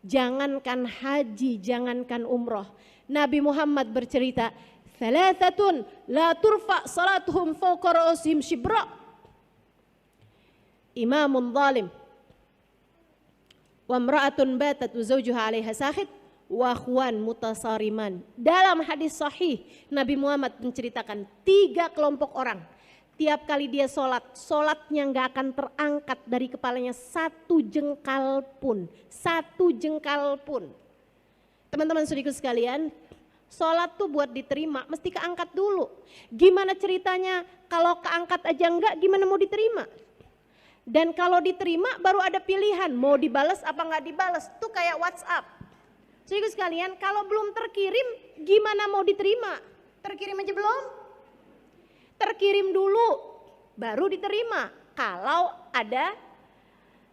Jangankan haji, jangankan umroh. Nabi Muhammad bercerita, "Thalathatun la turfa salatuhum fawqa ra'sihim shibra." Imamun zalim, wa imra'atun batat wa zawjuha 'alaiha sakhit, wa akhwan mutasariman. Dalam hadis sahih, Nabi Muhammad menceritakan 3 kelompok orang. Tiap kali dia sholatnya nggak akan terangkat dari kepalanya 1 jengkal pun. 1 jengkal pun. Teman-teman saudaraku sekalian, sholat tuh buat diterima mesti keangkat dulu. Gimana ceritanya kalau keangkat aja enggak, gimana mau diterima? Dan kalau diterima baru ada pilihan, mau dibalas apa nggak dibalas. Tuh kayak WhatsApp. Saudaraku sekalian, kalau belum terkirim gimana mau diterima? Terkirim aja belum? Terkirim dulu baru diterima kalau ada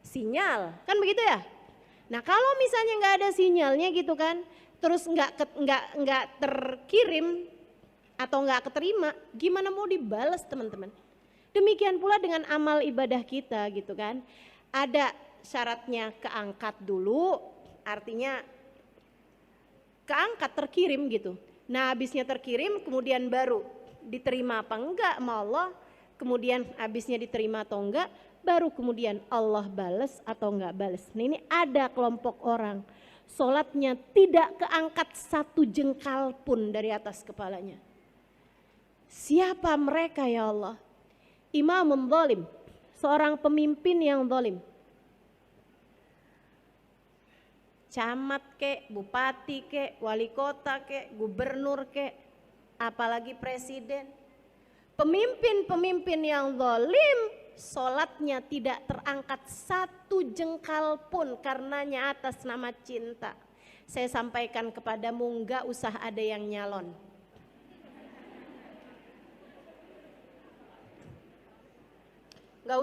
sinyal, kan begitu ya? Nah kalau misalnya nggak ada sinyalnya gitu kan, terus nggak terkirim atau nggak keterima, gimana mau dibalas teman-teman? Demikian pula dengan amal ibadah kita gitu kan, ada syaratnya keangkat dulu, artinya keangkat terkirim gitu. Nah habisnya terkirim kemudian baru diterima apa enggak sama Allah, kemudian habisnya diterima atau enggak, baru kemudian Allah balas atau enggak balas. Nah ini ada kelompok orang, sholatnya tidak keangkat 1 jengkal pun dari atas kepalanya. Siapa mereka ya Allah? Imamun zalim, seorang pemimpin yang zalim. Camat kek, bupati kek, wali kota kek, gubernur kek, apalagi presiden. Pemimpin-pemimpin yang zalim, sholatnya tidak terangkat 1 jengkal pun karenanya atas nama cinta. Saya sampaikan kepadamu, enggak usah ada yang nyalon. Enggak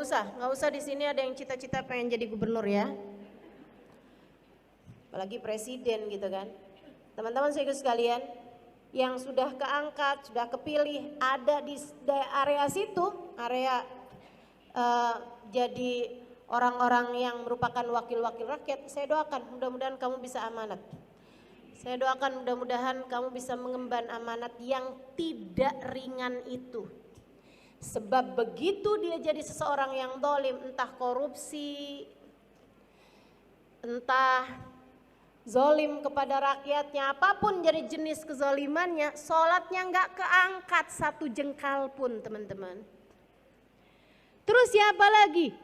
usah di sini ada yang cita-cita pengen jadi gubernur ya. Apalagi presiden gitu kan. Teman-teman saya sekalian, yang sudah keangkat, sudah kepilih, ada di area situ, area jadi orang-orang yang merupakan wakil-wakil rakyat, saya doakan mudah-mudahan kamu bisa amanat. Saya doakan mudah-mudahan kamu bisa mengemban amanat yang tidak ringan itu. Sebab begitu dia jadi seseorang yang zalim, entah korupsi, entah zalim kepada rakyatnya, apapun jadi jenis kezalimannya, sholatnya nggak keangkat 1 jengkal pun teman-teman. Terus siapa lagi?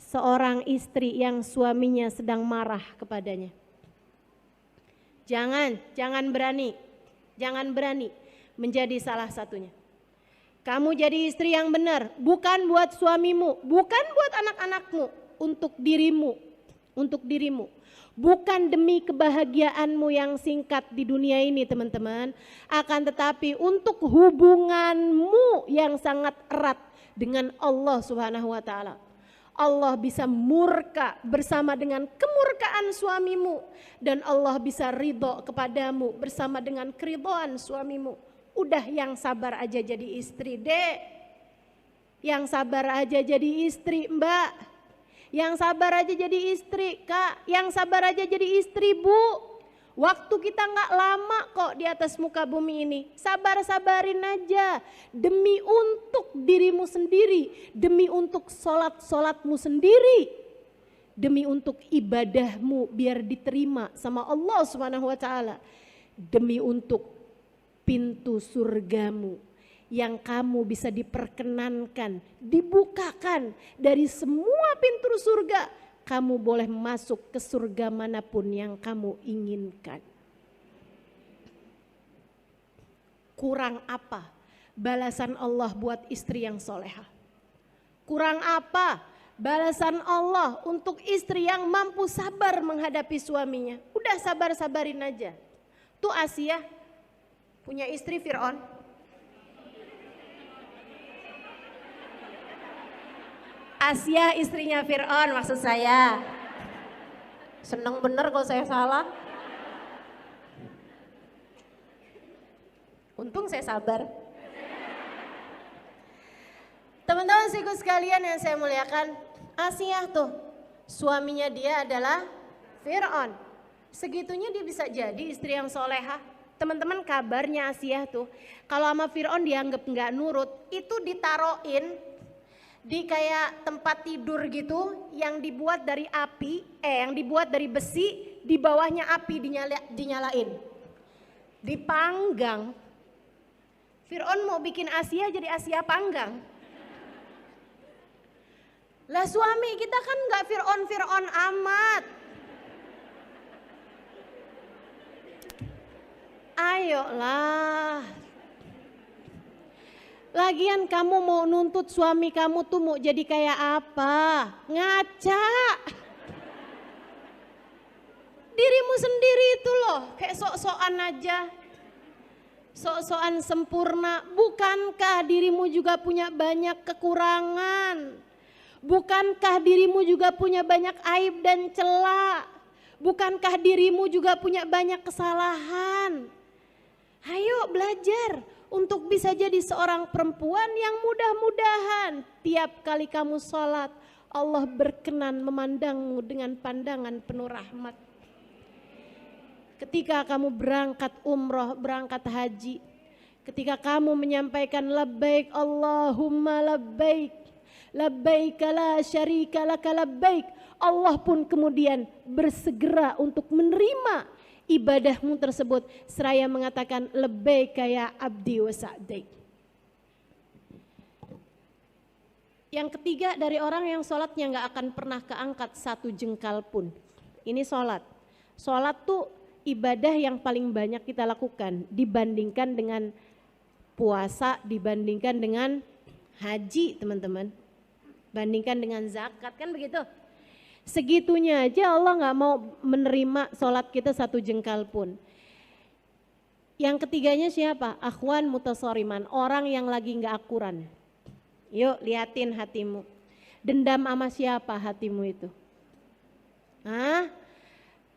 Seorang istri yang suaminya sedang marah kepadanya. Jangan berani menjadi salah satunya. Kamu jadi istri yang benar, bukan buat suamimu, bukan buat anak-anakmu, untuk dirimu. Bukan demi kebahagiaanmu yang singkat di dunia ini teman-teman, akan tetapi untuk hubunganmu yang sangat erat dengan Allah Subhanahu wa taala. Allah bisa murka bersama dengan kemurkaan suamimu, dan Allah bisa ridho kepadamu bersama dengan keridhaan suamimu. Udah yang sabar aja jadi istri, Dek. Yang sabar aja jadi istri, Mbak. Yang sabar aja jadi istri, Kak. Yang sabar aja jadi istri, Bu. Waktu kita nggak lama kok di atas muka bumi ini. Sabar-sabarin aja. Demi untuk dirimu sendiri. Demi untuk sholat-sholatmu sendiri. Demi untuk ibadahmu biar diterima sama Allah Subhanahu wa taala. Demi untuk pintu surgamu yang kamu bisa diperkenankan, dibukakan dari semua pintu surga, kamu boleh masuk ke surga manapun yang kamu inginkan. Kurang apa balasan Allah buat istri yang solehah? Kurang apa balasan Allah untuk istri yang mampu sabar menghadapi suaminya? Udah sabar-sabarin aja. Tuh Asia punya istri Fir'aun. Asia istrinya Fir'aun maksud saya. Seneng bener kalau saya salah. Untung saya sabar. Teman-teman sikut sekalian yang saya muliakan, Asia tuh suaminya dia adalah Fir'aun. Segitunya dia bisa jadi istri yang solehah. Teman-teman, kabarnya Asiyah tuh, kalau sama Fir'aun dianggap nggak nurut, itu ditaroin di kayak tempat tidur gitu yang dibuat dari api, yang dibuat dari besi, di bawahnya api dinyalain, dipanggang. Fir'aun mau bikin Asiyah jadi Asiyah panggang. Lah suami kita kan nggak Fir'aun amat. Ayolah. Lagian kamu mau nuntut suami kamu tuh mau jadi kayak apa? Ngaca. Dirimu sendiri itu loh, kayak sok-sokan aja. Sok-sokan sempurna. Bukankah dirimu juga punya banyak kekurangan? Bukankah dirimu juga punya banyak aib dan celah? Bukankah dirimu juga punya banyak kesalahan? Ayo belajar untuk bisa jadi seorang perempuan yang mudah-mudahan tiap kali kamu sholat Allah berkenan memandangmu dengan pandangan penuh rahmat. Ketika kamu berangkat umroh, berangkat haji, ketika kamu menyampaikan labbaik Allahumma labbaik, labbaik la syarika laka labbaik, Allah pun kemudian bersegera untuk menerima ibadahmu tersebut seraya mengatakan labbaik ya abdi wa sa'daik. Yang ketiga dari orang yang sholatnya nggak akan pernah keangkat satu jengkal pun. Ini sholat. Sholat tuh ibadah yang paling banyak kita lakukan dibandingkan dengan puasa, dibandingkan dengan haji teman-teman. Bandingkan dengan zakat, kan begitu. Segitunya aja Allah gak mau menerima sholat kita satu jengkal pun. Yang ketiganya siapa? Akhwan mutasoriman, orang yang lagi gak akuran. Yuk liatin hatimu. Dendam sama siapa hatimu itu? Hah?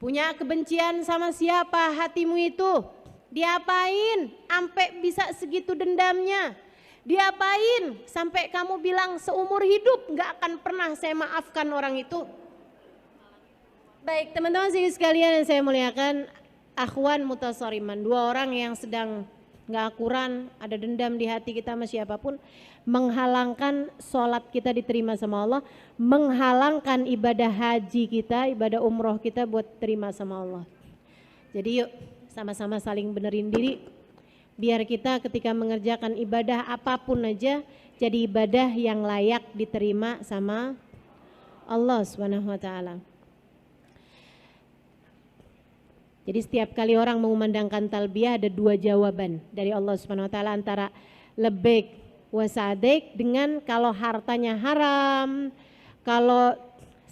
Punya kebencian sama siapa hatimu itu? Diapain? Sampai bisa segitu dendamnya? Diapain? Sampai kamu bilang seumur hidup gak akan pernah saya maafkan orang itu? Baik teman-teman sekalian yang saya muliakan, akhwan mutasoriman, dua orang yang sedang gak akuran, ada dendam di hati kita sama siapapun, menghalangkan sholat kita diterima sama Allah, menghalangkan ibadah haji kita, ibadah umroh kita buat terima sama Allah. Jadi yuk sama-sama saling benerin diri, biar kita ketika mengerjakan ibadah apapun aja jadi ibadah yang layak diterima sama Allah Subhanahu wa taala. Jadi setiap kali orang mengumandangkan talbiyah ada dua jawaban dari Allah Subhanahu wa taala, antara labbaik wa sa'daik dengan kalau hartanya haram, kalau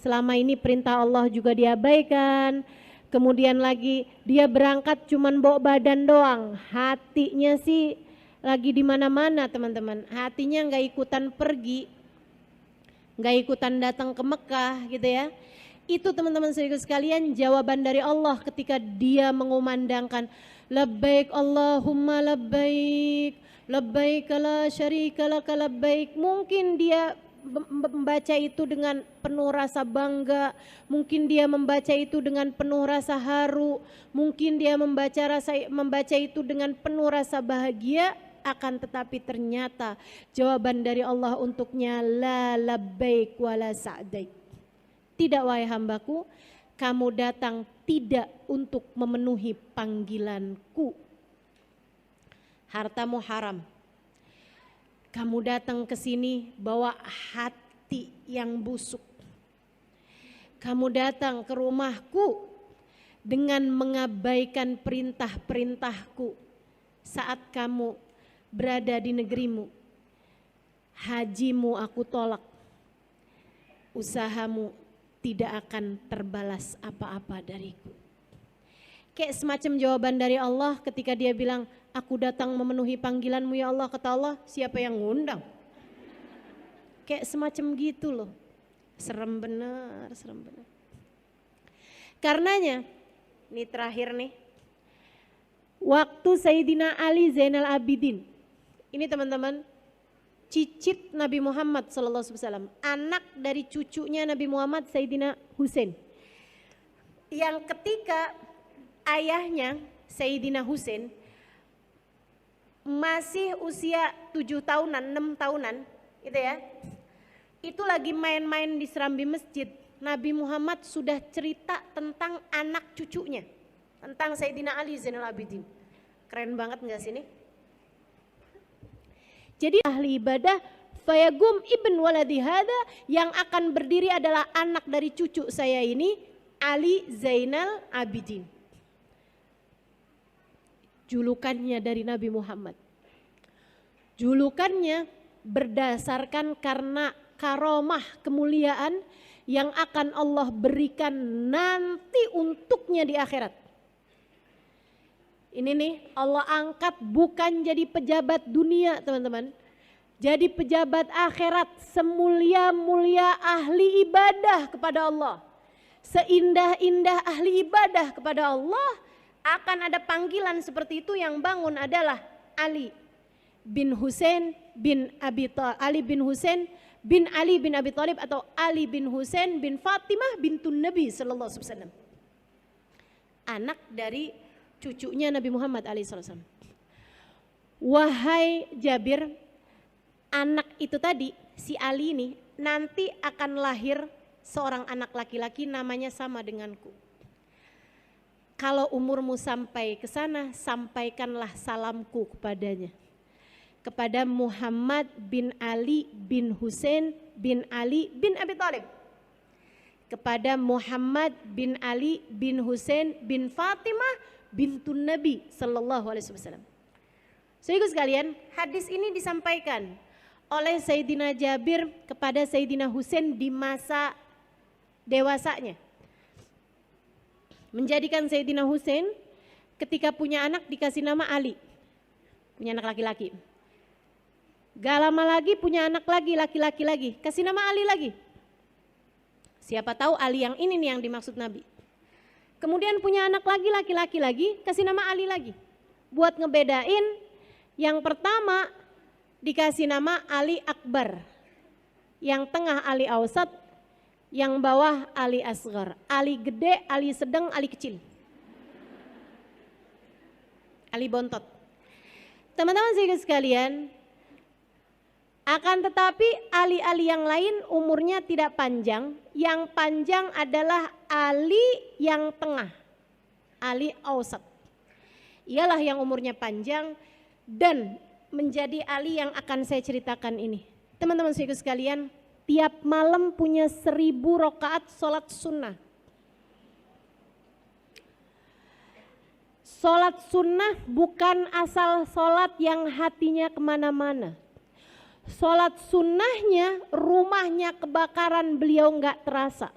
selama ini perintah Allah juga diabaikan, kemudian lagi dia berangkat cuman bawa badan doang, hatinya sih lagi di mana-mana teman-teman, hatinya nggak ikutan pergi, nggak ikutan datang ke Mekah gitu ya. Itu teman-teman sekalian jawaban dari Allah ketika dia mengumandangkan labbaik Allahumma labbaik, labbaik la syarika laka labbaik. Mungkin dia membaca itu dengan penuh rasa bangga, mungkin dia membaca itu dengan penuh rasa haru, mungkin dia membaca itu dengan penuh rasa bahagia, akan tetapi ternyata jawaban dari Allah untuknya la labbaik wala sa'daik. Tidak wahai hambaku, kamu datang tidak untuk memenuhi panggilanku. Hartamu haram. Kamu datang ke sini bawa hati yang busuk. Kamu datang ke rumahku dengan mengabaikan perintah-perintahku saat kamu berada di negerimu. Hajimu aku tolak. Usahamu tidak akan terbalas apa-apa dariku. Kayak semacam jawaban dari Allah ketika dia bilang, aku datang memenuhi panggilanmu ya Allah. Kata Allah, siapa yang ngundang? Kayak semacam gitu loh. Serem bener, serem bener. Karenanya, ini terakhir nih, waktu Sayyidina Ali Zainal Abidin, ini teman-teman, cicit Nabi Muhammad SAW, anak dari cucunya Nabi Muhammad Sayyidina Husain, yang ketika ayahnya Sayyidina Husain masih usia 7 tahunan, 6 tahunan gitu ya. Itu lagi main-main di serambi masjid. Nabi Muhammad sudah cerita tentang anak cucunya, tentang Sayyidina Ali Zainal Abidin. Keren banget enggak sih ini? Jadi ahli ibadah fayagum ibn waladi hada, yang akan berdiri adalah anak dari cucu saya ini, Ali Zainal Abidin. Julukannya dari Nabi Muhammad. Julukannya berdasarkan karena karomah kemuliaan yang akan Allah berikan nanti untuknya di akhirat. Ini nih Allah angkat bukan jadi pejabat dunia teman-teman. Jadi pejabat akhirat, semulia-mulia ahli ibadah kepada Allah. Seindah-indah ahli ibadah kepada Allah, akan ada panggilan seperti itu. Yang bangun adalah Ali bin Husain bin Abi Thalib, Ali bin Husain bin Ali bin Abi Thalib, atau Ali bin Husain bin Fatimah bintun Nabi sallallahu alaihi wasallam. Anak dari cucunya Nabi Muhammad alaihi wasallam. Wahai Jabir, anak itu tadi, si Ali ini nanti akan lahir seorang anak laki-laki namanya sama denganku. Kalau umurmu sampai ke sana, sampaikanlah salamku kepadanya. Kepada Muhammad bin Ali bin Husain bin Ali bin Abi Thalib. Kepada Muhammad bin Ali bin Husain bin Fatimah bintun Nabi sallallahu alaihi wasallam. Saudara sekalian, hadis ini disampaikan oleh Sayyidina Jabir kepada Sayyidina Husain di masa dewasanya. Menjadikan Sayyidina Husain ketika punya anak dikasih nama Ali. Punya anak laki-laki. Gak lama lagi punya anak lagi, laki-laki lagi. Kasih nama Ali lagi. Siapa tahu Ali yang ini nih yang dimaksud Nabi. Kemudian punya anak lagi, laki-laki lagi, kasih nama Ali lagi. Buat ngebedain, yang pertama dikasih nama Ali Akbar. Yang tengah Ali Ausat, yang bawah Ali Asghar. Ali gede, Ali sedang, Ali kecil. Ali bontot. Teman-teman sekalian, akan tetapi Ali-Ali yang lain umurnya tidak panjang. Yang panjang adalah Ali yang tengah, Ali Ausat. Ialah yang umurnya panjang dan menjadi Ali yang akan saya ceritakan ini. Teman-teman sekalian, tiap malam punya 1000 rakaat sholat sunnah. Sholat sunnah bukan asal sholat yang hatinya kemana-mana. Sholat sunnahnya, rumahnya kebakaran, beliau enggak terasa.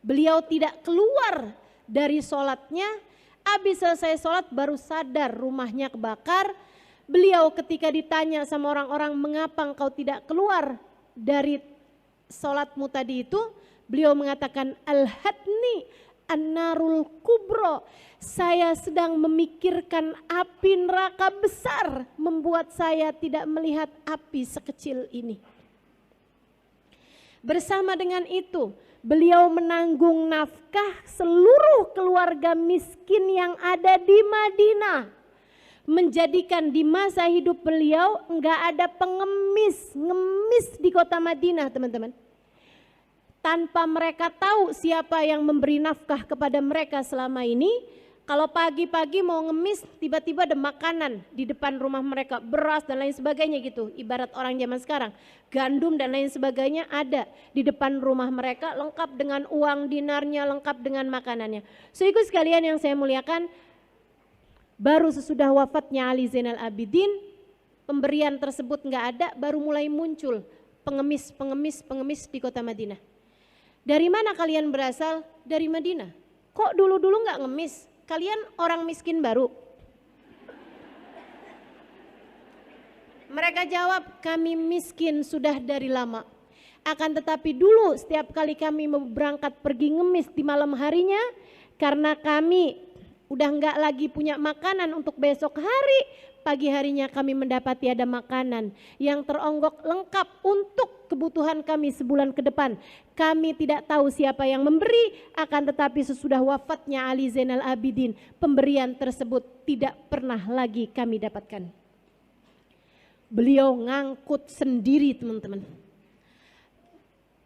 Beliau tidak keluar dari sholatnya, habis selesai sholat baru sadar rumahnya kebakar. Beliau ketika ditanya sama orang-orang, mengapa engkau tidak keluar dari sholatmu tadi itu, beliau mengatakan, al-hadni an-narul kubro, saya sedang memikirkan api neraka besar, membuat saya tidak melihat api sekecil ini. Bersama dengan itu, beliau menanggung nafkah seluruh keluarga miskin yang ada di Madinah. Menjadikan di masa hidup beliau enggak ada ngemis di kota Madinah, teman-teman. Tanpa mereka tahu siapa yang memberi nafkah kepada mereka selama ini. Kalau pagi-pagi mau ngemis, tiba-tiba ada makanan di depan rumah mereka, beras dan lain sebagainya gitu. Ibarat orang zaman sekarang, gandum dan lain sebagainya ada di depan rumah mereka, lengkap dengan uang dinarnya, lengkap dengan makanannya. Saudara sekalian yang saya muliakan, baru sesudah wafatnya Ali Zainal Abidin, pemberian tersebut nggak ada, baru mulai muncul pengemis di kota Madinah. Dari mana kalian berasal? Dari Madinah. Kok dulu-dulu nggak ngemis? Kalian orang miskin baru? Mereka jawab, kami miskin sudah dari lama. Akan tetapi dulu setiap kali kami mau berangkat pergi ngemis di malam harinya, karena kami Udah enggak lagi punya makanan untuk besok hari. Pagi harinya kami mendapati ada makanan yang teronggok lengkap untuk kebutuhan kami sebulan ke depan. Kami tidak tahu siapa yang memberi, akan tetapi sesudah wafatnya Ali Zainal Abidin, pemberian tersebut tidak pernah lagi kami dapatkan. Beliau ngangkut sendiri teman-teman.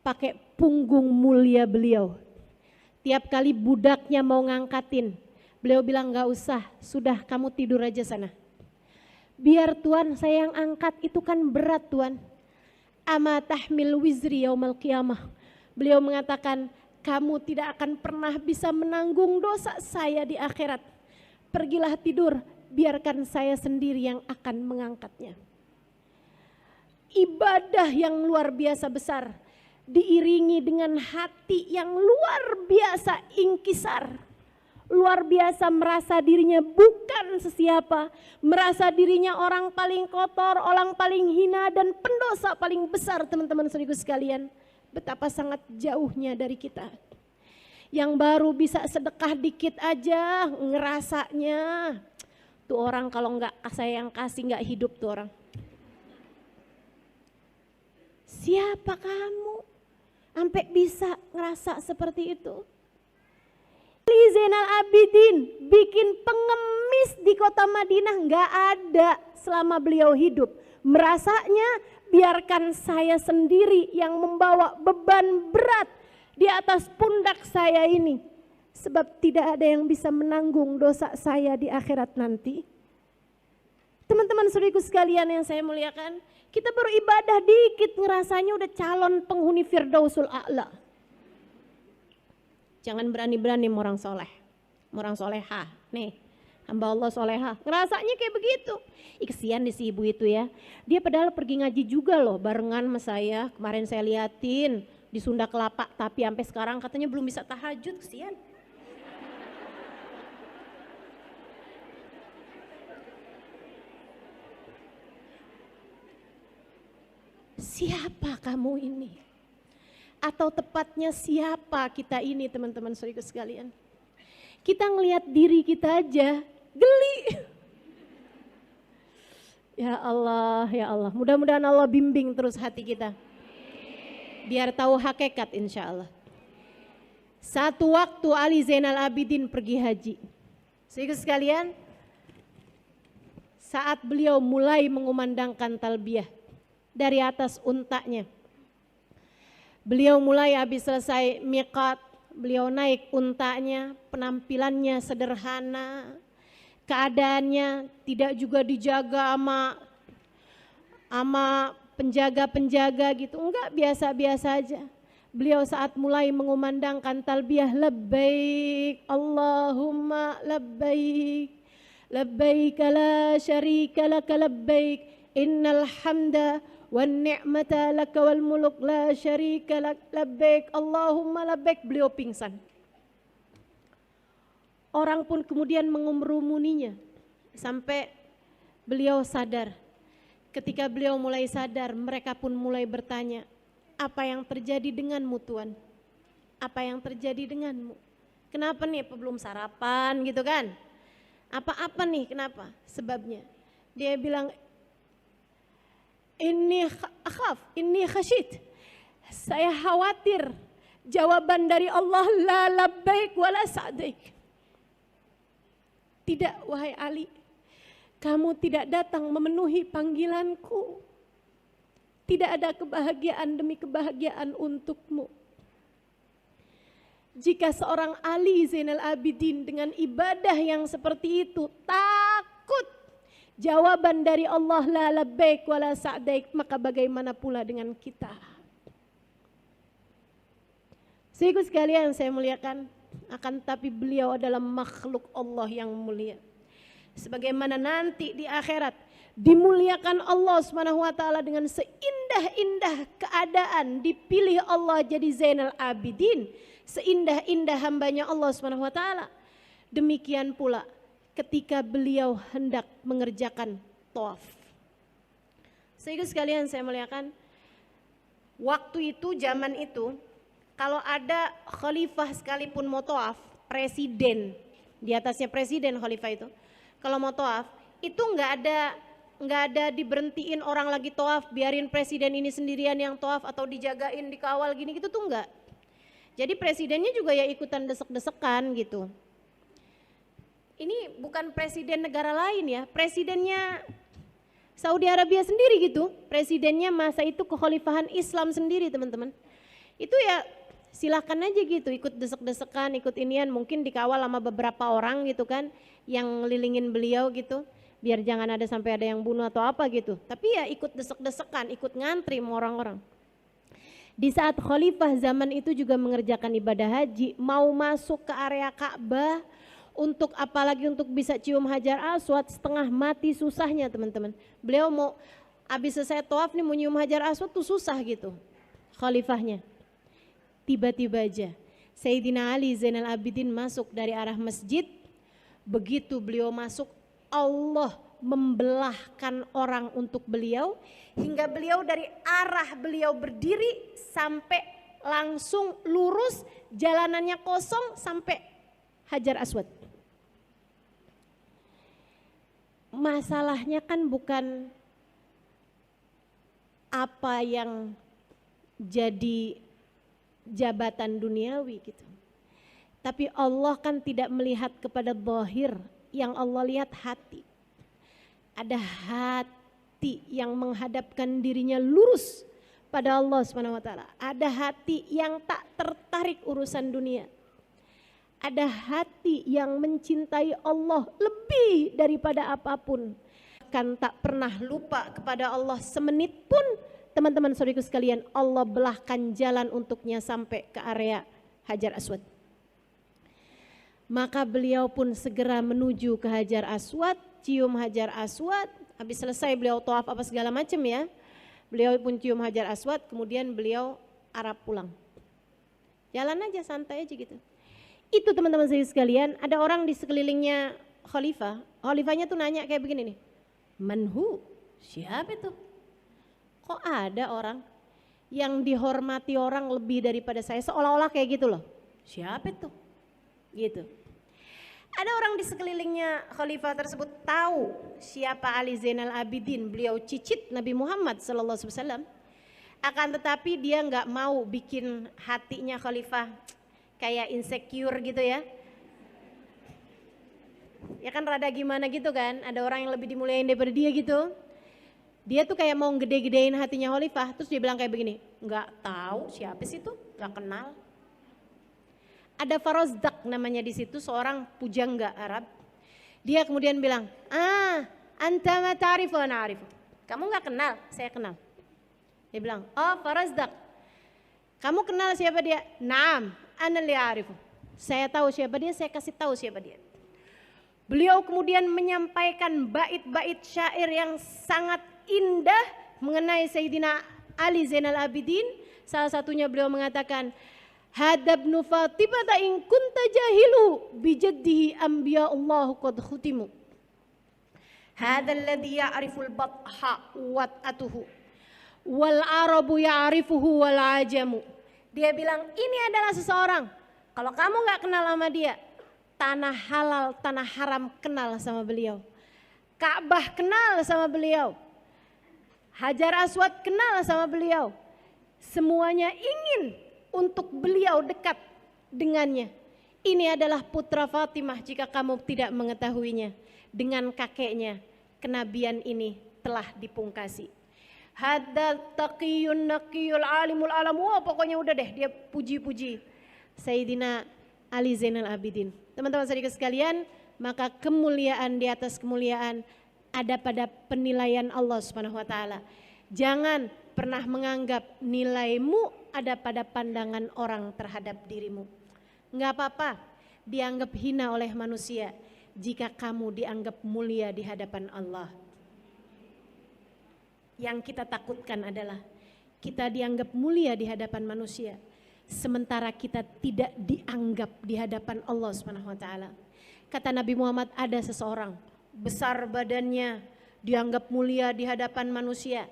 Pakai punggung mulia beliau. Tiap kali budaknya mau ngangkatin, beliau bilang gak usah, sudah kamu tidur aja sana. Biar Tuhan saya yang angkat, itu kan berat Tuhan. Ama tahmil wizri yaumal qiyamah. Beliau mengatakan, kamu tidak akan pernah bisa menanggung dosa saya di akhirat. Pergilah tidur, biarkan saya sendiri yang akan mengangkatnya. Ibadah yang luar biasa besar, diiringi dengan hati yang luar biasa ingkisar. Luar biasa merasa dirinya bukan sesiapa, merasa dirinya orang paling kotor, orang paling hina dan pendosa paling besar teman-teman saudaraku sekalian. Betapa sangat jauhnya dari kita. Yang baru bisa sedekah dikit aja ngerasanya. Tuh orang kalau enggak saya yang kasih enggak hidup tuh orang. Siapa kamu? Sampai bisa ngerasa seperti itu. Ali Zainal Abidin bikin pengemis di kota Madinah nggak ada selama beliau hidup. Merasanya biarkan saya sendiri yang membawa beban berat di atas pundak saya ini. Sebab tidak ada yang bisa menanggung dosa saya di akhirat nanti. Teman-teman saudaraku sekalian yang saya muliakan, kita baru ibadah dikit ngerasanya udah calon penghuni Firdausul A'la. Jangan berani-berani orang soleh, orang soleha. Nih, hamba Allah soleha. Ngerasanya kayak begitu. Kesian di si ibu itu ya. Dia padahal pergi ngaji juga loh barengan sama saya. Kemarin saya liatin di Sunda Kelapa. Tapi sampai sekarang katanya belum bisa tahajud, kesian. Siapa kamu ini? Atau tepatnya siapa kita ini teman-teman saudaraku sekalian. Kita ngelihat diri kita aja geli. Ya Allah, mudah-mudahan Allah bimbing terus hati kita. Biar tahu hakikat insya Allah. Satu waktu Ali Zainal Abidin pergi haji. Saudaraku sekalian, saat beliau mulai mengumandangkan talbiyah dari atas untanya. Beliau mulai habis selesai miqat, beliau naik untanya, penampilannya sederhana, keadaannya tidak juga dijaga sama penjaga-penjaga gitu, enggak, biasa-biasa aja. Beliau saat mulai mengumandangkan talbiyah, labbaik Allahumma labbaik, labbaik la syarika laka labbaik, innal hamda wan ni'mata laka wal muluk la syarika lak, labbaik Allahumma labbaik. Beliau pingsan. Orang pun kemudian mengerumuninya sampai beliau sadar. Ketika beliau mulai sadar, mereka pun mulai bertanya, apa yang terjadi denganmu Tuhan? Apa yang terjadi denganmu? Kenapa nih, apa belum sarapan gitu kan? Apa-apa nih, kenapa? Sebabnya dia bilang, Inni akhaf, inni khasyid. Saya khawatir jawaban dari Allah la labbaik wala sa'daik. Tidak wahai Ali, kamu tidak datang memenuhi panggilanku. Tidak ada kebahagiaan demi kebahagiaan untukmu. Jika seorang Ali Zainal Abidin dengan ibadah yang seperti itu takut jawaban dari Allah la labbaik wala sa'daik, maka bagaimana pula dengan kita? Saudaraku sekalian saya muliakan, akan tapi beliau adalah makhluk Allah yang mulia. Sebagaimana nanti di akhirat dimuliakan Allah Subhanahu wa taala dengan seindah-indah keadaan dipilih Allah jadi Zainal Abidin, seindah-indah hambanya Allah Subhanahu wa taala. Demikian pula ketika beliau hendak mengerjakan tawaf. Saudara sekalian saya muliakan, waktu itu, zaman itu, kalau ada khalifah sekalipun mau tawaf, presiden di atasnya presiden khalifah itu. Kalau mau tawaf itu nggak ada diberhentiin orang lagi tawaf, biarin presiden ini sendirian yang tawaf atau dijagain dikawal gini gitu tuh enggak. Jadi presidennya juga ya ikutan desek-desekan gitu. Ini bukan presiden negara lain ya, presidennya Saudi Arabia sendiri gitu. Presidennya masa itu kekhalifahan Islam sendiri teman-teman. Itu ya silahkan aja gitu, ikut desek-desekan, ikut inian, mungkin dikawal sama beberapa orang gitu kan, yang ngelilingin beliau gitu, biar jangan ada sampai ada yang bunuh atau apa gitu. Tapi ya ikut desek-desekan, ikut ngantri sama orang-orang. Di saat khalifah zaman itu juga mengerjakan ibadah haji, mau masuk ke area Ka'bah, untuk apalagi untuk bisa cium Hajar Aswad, setengah mati susahnya teman-teman. Beliau mau habis selesai tawaf nih mau nyium Hajar Aswad tuh susah gitu khalifahnya. Tiba-tiba aja Sayyidina Ali Zainal Abidin masuk dari arah masjid. Begitu beliau masuk, Allah membelahkan orang untuk beliau, hingga beliau dari arah beliau berdiri sampai langsung lurus, jalanannya kosong sampai Hajar Aswad. Masalahnya kan bukan apa yang jadi jabatan duniawi gitu. Tapi Allah kan tidak melihat kepada zahir, yang Allah lihat hati. Ada hati yang menghadapkan dirinya lurus pada Allah SWT. Ada hati yang tak tertarik urusan dunia. Ada hati yang mencintai Allah lebih daripada apapun. Kan tak pernah lupa kepada Allah semenit pun. Teman-teman saudaraku sekalian, Allah belahkan jalan untuknya sampai ke area Hajar Aswad. Maka beliau pun segera menuju ke Hajar Aswad, cium Hajar Aswad. Habis selesai beliau tawaf apa segala macam ya, beliau pun cium Hajar Aswad, kemudian beliau arah pulang. Jalan aja santai aja gitu. Itu teman-teman saya sekalian, ada orang di sekelilingnya khalifah. Khalifahnya tuh nanya kayak begini nih, manhu, siapa itu? Kok ada orang yang dihormati orang lebih daripada saya, seolah-olah kayak gitu loh. Siapa itu? Gitu. Ada orang di sekelilingnya khalifah tersebut tahu siapa Ali Zainal Abidin, beliau cicit Nabi Muhammad SAW. Akan tetapi dia nggak mau bikin hatinya khalifah kayak insecure gitu ya. Ya kan rada gimana gitu kan, ada orang yang lebih dimuliain daripada dia gitu. Dia tuh kayak mau gede-gedein hatinya khalifah, terus dia bilang kayak begini, nggak tahu siapa sih itu, nggak kenal. Ada Farazdak namanya di situ, seorang pujangga Arab. Dia kemudian bilang, anta ma ta'rifu ana a'rifu. Kamu nggak kenal, saya kenal. Dia bilang, oh Farazdak, kamu kenal siapa dia? Naam, ana li a'rifu. Saya tahu siapa dia, saya kasih tahu siapa dia. Beliau kemudian menyampaikan bait-bait syair yang sangat indah mengenai Sayyidina Ali Zainal Abidin. Salah satunya beliau mengatakan, hadabnu Fatimah in kunta jahilu bijaddihi anbiya Allah qad khutimu. Hadzal ladzi ya'riful batha wat'atuhu wal arabu ya'rifuhu wal ajamu. Dia bilang, ini adalah seseorang, kalau kamu enggak kenal sama dia, tanah halal, tanah haram kenal sama beliau. Ka'bah kenal sama beliau. Hajar Aswad kenal sama beliau. Semuanya ingin untuk beliau dekat dengannya. Ini adalah putra Fatimah jika kamu tidak mengetahuinya. Dengan kakeknya kenabian ini telah dipungkasi. Hadza taqiyun naqiyul alimul alam. Wah, pokoknya udah deh dia puji-puji Sayyidina Ali Zainal Abidin. Teman-teman saudara sekalian, maka kemuliaan di atas kemuliaan ada pada penilaian Allah Subhanahu wa taala. Jangan pernah menganggap nilaimu ada pada pandangan orang terhadap dirimu. Enggak apa-apa dianggap hina oleh manusia jika kamu dianggap mulia di hadapan Allah. Yang kita takutkan adalah kita dianggap mulia di hadapan manusia, sementara kita tidak dianggap di hadapan Allah Subhanahu wa taala. Kata Nabi Muhammad, ada seseorang besar badannya, dianggap mulia di hadapan manusia,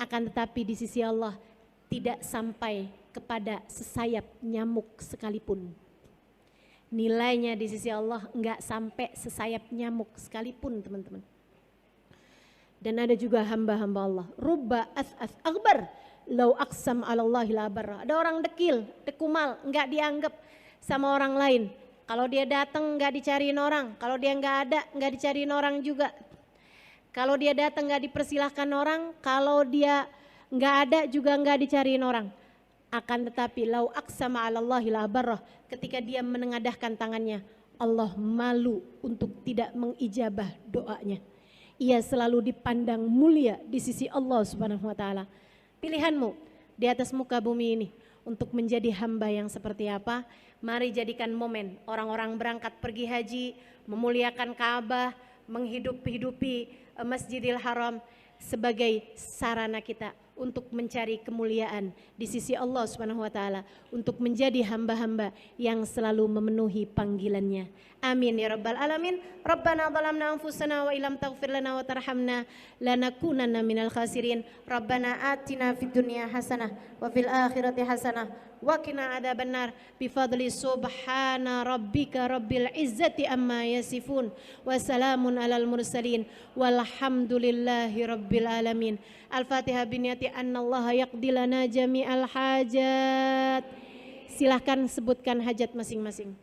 akan tetapi di sisi Allah tidak sampai kepada sesayap nyamuk sekalipun. nilainya di sisi Allah enggak sampai sesayap nyamuk sekalipun teman-teman. Dan ada juga hamba-hamba Allah, rubba as'as akbar lau aqsam 'alallahi la barra. Ada orang dekil, dekumal, enggak dianggap sama orang lain. Kalau dia datang enggak dicariin orang, kalau dia enggak ada enggak dicariin orang juga. Kalau dia datang enggak dipersilahkan orang, kalau dia enggak ada juga enggak dicariin orang. Akan tetapi lau aqsama 'alallahi la barra, ketika dia menengadahkan tangannya, Allah malu untuk tidak mengijabah doanya. Ia selalu dipandang mulia di sisi Allah Subhanahu wa taala. Pilihanmu di atas muka bumi ini untuk menjadi hamba yang seperti apa? Mari jadikan momen orang-orang berangkat pergi haji, memuliakan Ka'bah, menghidupi Masjidil Haram sebagai sarana kita untuk mencari kemuliaan di sisi Allah Subhanahu wa taala, untuk menjadi hamba-hamba yang selalu memenuhi panggilannya. Amin ya rabbal alamin. Rabbana zalamna anfusana wa illam taghfir lana wa tarhamna lanakunanna minal khasirin. Rabbana atina fid dunya hasanah wa fil akhirati hasanah wa qina adzabannar bifadli subhana rabbika rabbil izzati amma yasifun wa salamun alal mursalin walhamdulillahi rabbil alamin. Al-Fatihah biniyati annallaha yaqdi lana jami'al hajat. Silahkan sebutkan hajat masing-masing.